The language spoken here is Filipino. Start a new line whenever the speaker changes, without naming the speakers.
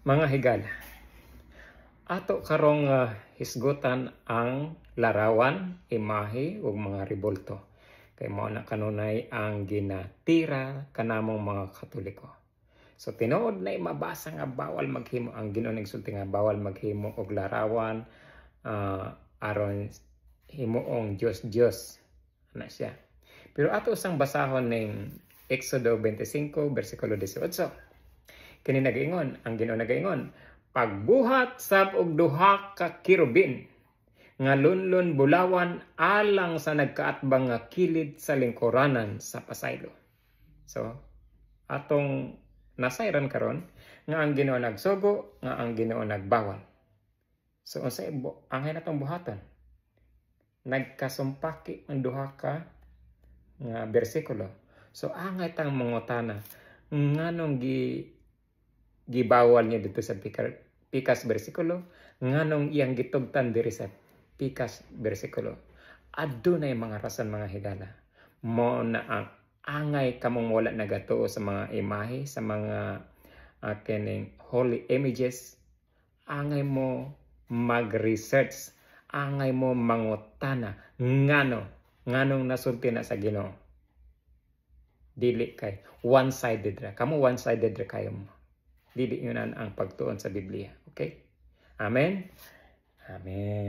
Mga higala, ato karong hisgutan ang larawan, imahe ug mga rebulto. Kay mao na kanunay ang ginatira kanamong mga Katoliko. So tinuod na mabasa nga bawal maghimo, ang Ginoo nagsulti nga bawal maghimo og larawan aron himuong Dios ana siya. Pero ato usang basahon ning Exodo 25 bersikulo 18. Kini nagaingon, ang Ginoo nagaingon, pagbuhat sab og duha ka kirubin nga lunlon bulawan alang sa nagkaatbang nga kilid sa lingkuranan sa pasaylo. So atong nasayran karon nga ang Ginoo nagsugo, nga ang Ginoo nagbawal. So unsay angay natong buhaton? Nagkasumpaki ang duha ka nga bersikulo. So angay tang mangutana, nganong gibawal niya dito sa pikas bersikulo, nganong iyang gitugtan diri sa pikas bersikulo. Adunay mga rason mga higala. Mo na ang angay kamong wala nagatuo sa mga imahe, sa mga kining holy images. Angay mo mag-research, angay mo mangutana nganong nasulti na sa Ginoo. Dili kay one-sided ra. Kamo one-sided ra kayo mo. Dili yun ang pagtuon sa Biblia. Okay? Amen? Amen.